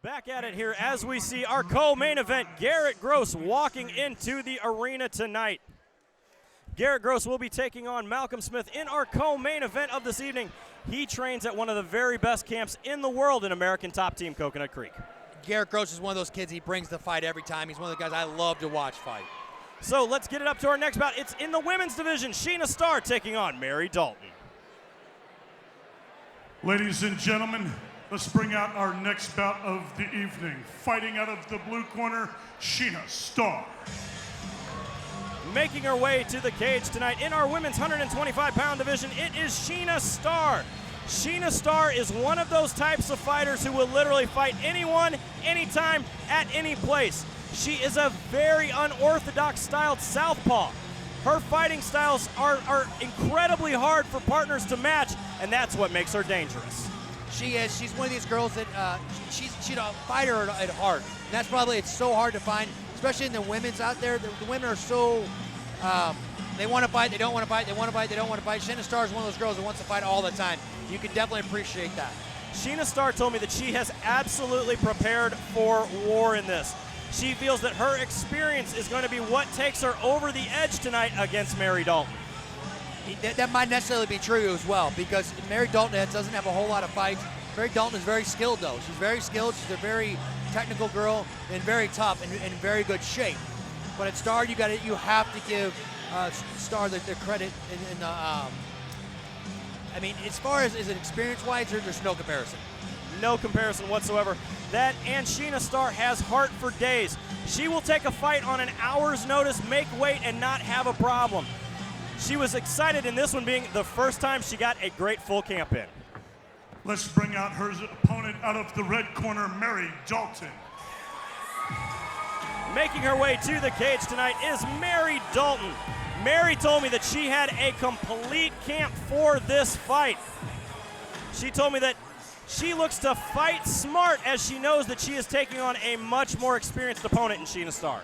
Back at it here as we see our co-main event, Garrett Gross, walking into the arena tonight. Garrett Gross will be taking on Malcolm Smith in our co-main event of this evening. He trains at one of the very best camps in the world in American Top Team Coconut Creek. Garrett Gross is one of those kids, he brings the fight every time. He's one of the guys I love to watch fight. So let's get it up to our next bout. It's in the women's division. Sheena Starr taking on Marye Dalton. Ladies and gentlemen, let's bring out our next bout of the evening. Fighting out of the blue corner, Sheena Starr. Making her way to the cage tonight in our women's 125-pound division, it is Sheena Starr. Sheena Starr is one of those types of fighters who will literally fight anyone, anytime, at any place. She is a very unorthodox styled southpaw. Her fighting styles are incredibly hard for partners to match, and that's what makes her dangerous. She is. She's one of these girls that she's a fighter at heart. And that's probably, it's so hard to find, especially in the women's out there. The women are so, they want to fight, they don't want to fight, they want to fight, they don't want to fight. Sheena Starr is one of those girls that wants to fight all the time. You can definitely appreciate that. Sheena Starr told me that she has absolutely prepared for war in this. She feels that her experience is going to be what takes her over the edge tonight against Marye Dalton. That might necessarily be true as well, because Marye Dalton doesn't have a whole lot of fights. Marye Dalton is very skilled, though. She's very skilled. She's a very technical girl and very tough and in very good shape. But at Starr, you have to give Starr the credit in the. I mean, as far as experience-wise, there's no comparison. No comparison whatsoever. That and Sheena Starr has heart for days. She will take a fight on an hour's notice, make weight, and not have a problem. She was excited in this one being the first time she got a great full camp in. Let's bring out her opponent out of the red corner, Marye Dalton. Making her way to the cage tonight is Marye Dalton. Marye told me that she had a complete camp for this fight. She told me that she looks to fight smart as she knows that she is taking on a much more experienced opponent in Sheena Starr.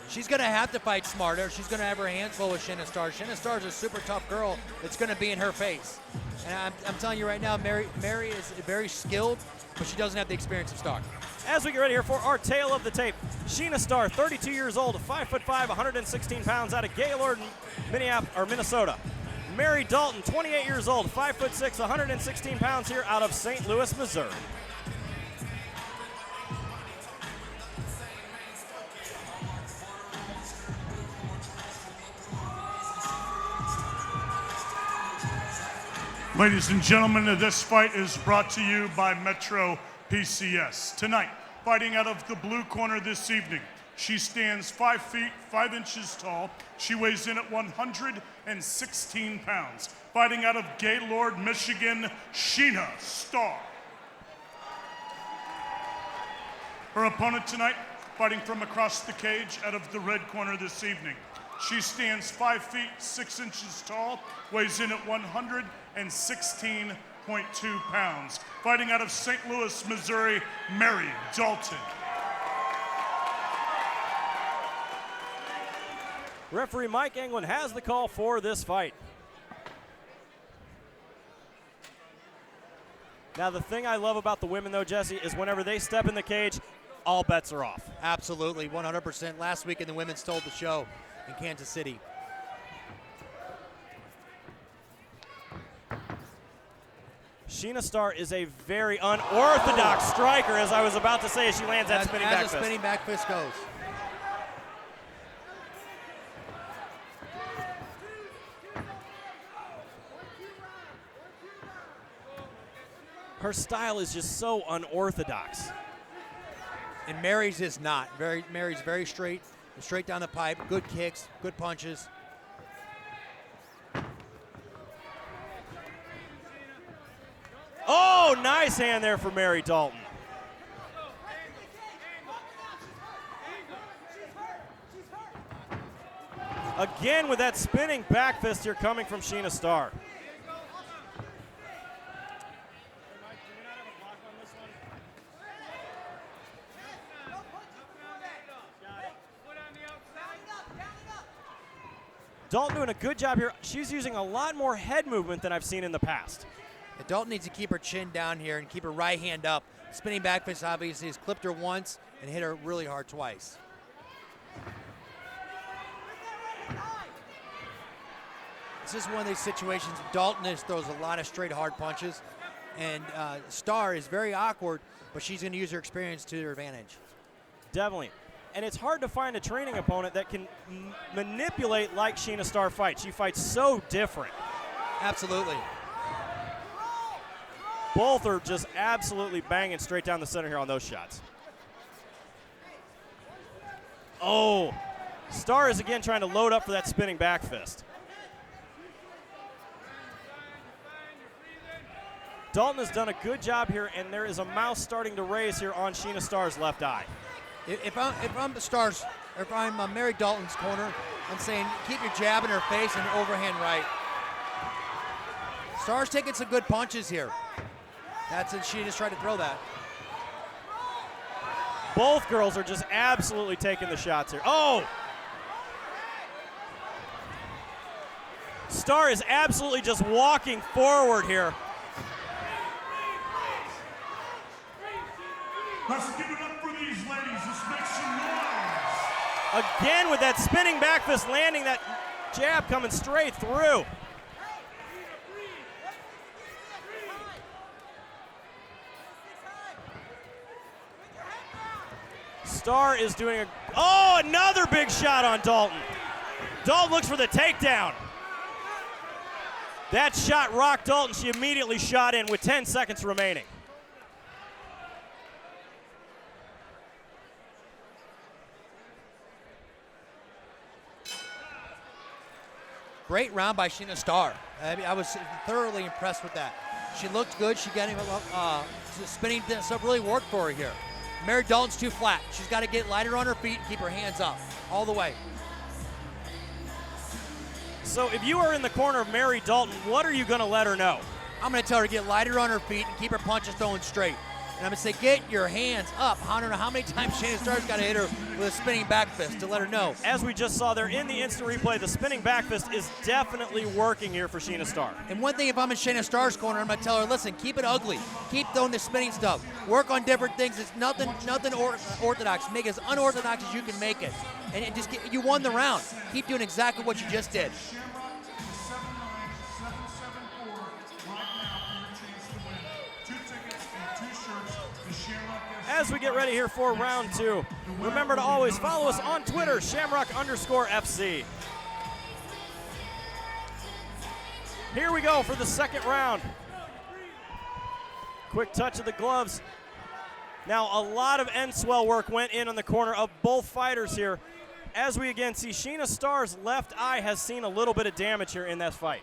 She's going to have to fight smarter. She's going to have her hands full with Sheena Starr. Sheena Starr is a super tough girl that's going to be in her face. And I'm telling you right now, Marye is very skilled, but she doesn't have the experience of Starr. As we get ready here for our tale of the tape, Sheena Starr, 32 years old, 5'5", 116 pounds, out of Gaylord, Minnesota. Marye Dalton, 28 years old, 5'6", 116 pounds here out of St. Louis, Missouri. Ladies and gentlemen, this fight is brought to you by Metro PCS. Tonight, fighting out of the blue corner this evening, she stands 5 feet 5 inches tall. She weighs in at 116 pounds. Fighting out of Gaylord, Michigan, Sheena Starr. Her opponent tonight, fighting from across the cage out of the red corner this evening. She stands 5 feet 6 inches tall, weighs in at 116.2 pounds. Fighting out of St. Louis, Missouri, Marye Dalton. Referee Mike Anglin has the call for this fight. Now, the thing I love about the women, though, Jesse, is whenever they step in the cage, all bets are off. Absolutely, 100%. Last week in the women's stole the show in Kansas City. Sheena Starr is a very unorthodox striker, as I was about to say, as she lands that spinning back fist. fist. As a spinning back fist goes. Her style is just so unorthodox. And Marye's is not. Marye's very straight down the pipe, good kicks, good punches. Oh, nice hand there for Marye Dalton. Again with that spinning back fist here coming from Sheena Starr. Dalton doing a good job here. She's using a lot more head movement than I've seen in the past. Dalton needs to keep her chin down here and keep her right hand up Spinning back fist obviously has clipped her once and hit her really hard twice. It's just one of these situations. Dalton throws a lot of straight hard punches, and Star is very awkward, but she's going to use her experience to her advantage. Definitely. And it's hard to find a training opponent that can manipulate like Sheena Star fights. She fights so different. Absolutely. Both are just absolutely banging straight down the center here on those shots. Oh, Star is again trying to load up for that spinning back fist. Dalton has done a good job here, and there is a mouse starting to raise here on Sheena Star's left eye. If I'm Marye Dalton's corner, I'm saying keep your jab in her face and overhand right. Star's taking some good punches here. That's it. She just tried to throw that. Both girls are just absolutely taking the shots here. Oh! Star is absolutely just walking forward here. Let's give it up for these ladies. Let's make some noise. Again with that spinning back fist, landing that jab coming straight through. Star is doing another big shot on Dalton. Dalton looks for the takedown. That shot rocked Dalton. She immediately shot in with 10 seconds remaining. Great round by Sheena Star. I was thoroughly impressed with that. She looked good. She got spinning stuff really worked for her here. Marye Dalton's too flat. She's got to get lighter on her feet and keep her hands up all the way. So if you are in the corner of Marye Dalton, what are you going to let her know? I'm going to tell her to get lighter on her feet and keep her punches throwing straight. And I'm going to say, get your hands up. I don't know how many times Sheena Star's got to hit her with a spinning back fist to let her know. As we just saw there in the instant replay, the spinning back fist is definitely working here for Sheena Star. And one thing, if I'm in Sheena Star's corner, I'm going to tell her, listen, keep it ugly. Keep throwing the spinning stuff. Work on different things. It's nothing orthodox. Make it as unorthodox as you can make it. And you won the round. Keep doing exactly what you just did. As we get ready here for round two, remember to always follow us on Twitter, Shamrock_FC. Here we go for the second round. Quick touch of the gloves. Now a lot of end swell work went in on the corner of both fighters here. As we again see, Sheena Star's left eye has seen a little bit of damage here in that fight.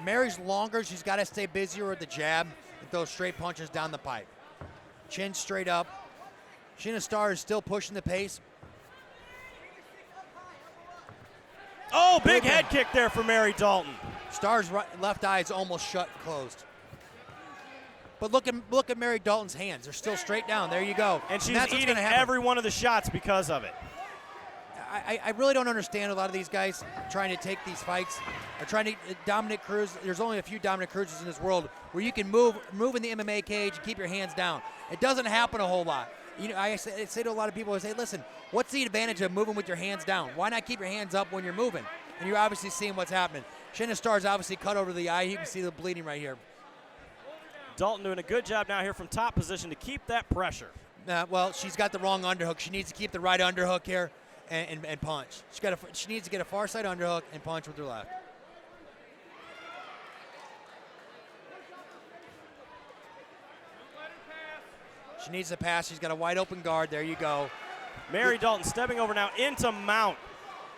Marye's longer. She's got to stay busier with the jab and throw straight punches down the pipe. Chin straight up. Sheena Star is still pushing the pace. Oh, big head kick there for Marye Dalton. Star's left eye is almost closed. But look at Marye Dalton's hands. They're still straight down. There you go. And she's eating every one of the shots because of it. I really don't understand a lot of these guys trying to take these fights. Or trying to Dominic Cruz. There's only a few Dominic Cruzes in this world where you can move in the MMA cage and keep your hands down. It doesn't happen a whole lot. You know, I say to a lot of people, I say, listen, what's the advantage of moving with your hands down? Why not keep your hands up when you're moving? And you're obviously seeing what's happening. Sheena Star's obviously cut over the eye. You can see the bleeding right here. Dalton doing a good job now here from top position to keep that pressure. Well, she's got the wrong underhook. She needs to keep the right underhook here and punch. She needs to get a far side underhook and punch with her left. She needs to pass. She's got a wide open guard. There you go. Marye Dalton stepping over now into mount.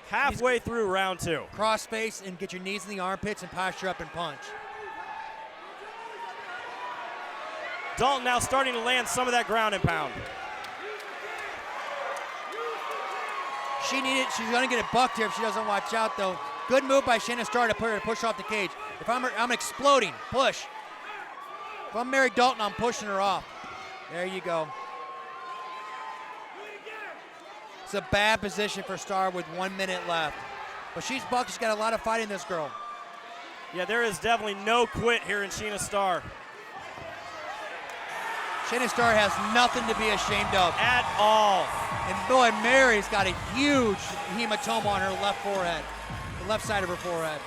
Halfway through round two. Cross face and get your knees in the armpits and posture up and punch. Dalton now starting to land some of that ground and pound. She's going to get it bucked here if she doesn't watch out, though. Good move by Sheena Star to put her to push off the cage. If I'm exploding, push. If I'm Marye Dalton, I'm pushing her off. There you go. It's a bad position for Star with 1 minute left. But she's bucked. She's got a lot of fight in this girl. Yeah, there is definitely no quit here in Sheena Star. Sheena Starr has nothing to be ashamed of. At all. And boy, Marye's got a huge hematoma on her left forehead, the left side of her forehead.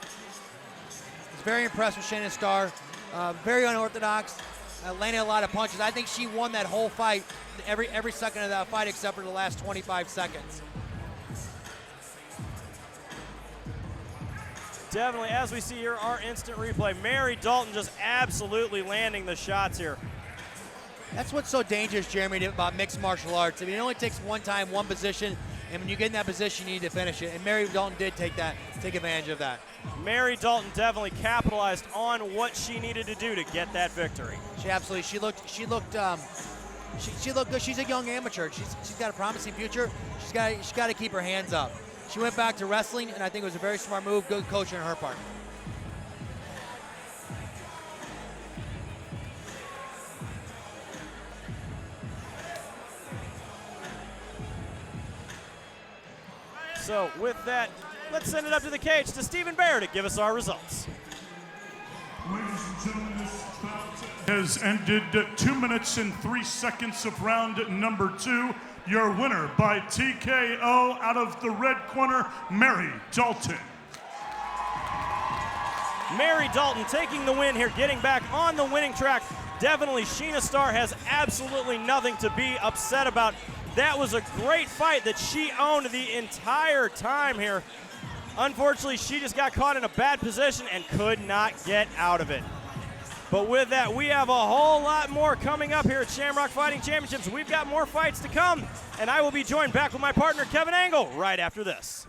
I was very impressed with Sheena Starr. Very unorthodox, landing a lot of punches. I think she won that whole fight, every second of that fight except for the last 25 seconds. Definitely, as we see here, our instant replay, Marye Dalton just absolutely landing the shots here. That's what's so dangerous, Jeremy, about mixed martial arts. I mean, it only takes one time, one position, and when you get in that position, you need to finish it. And Marye Dalton did take advantage of that. Marye Dalton definitely capitalized on what she needed to do to get that victory. She absolutely, she looked good. She's a young amateur. She's got a promising future. She's got to keep her hands up. She went back to wrestling, and I think it was a very smart move, good coaching on her part. So with that, let's send it up to the cage to Stephen Bear to give us our results. Ladies and gentlemen, this bout has ended 2 minutes and 3 seconds of round number 2. Your winner by TKO out of the red corner, Marye Dalton. Marye Dalton taking the win here, getting back on the winning track. Definitely, Sheena Starr has absolutely nothing to be upset about. That was a great fight that she owned the entire time here. Unfortunately, she just got caught in a bad position and could not get out of it. But with that, we have a whole lot more coming up here at Shamrock Fighting Championships. We've got more fights to come, and I will be joined back with my partner, Kevin Angle, right after this.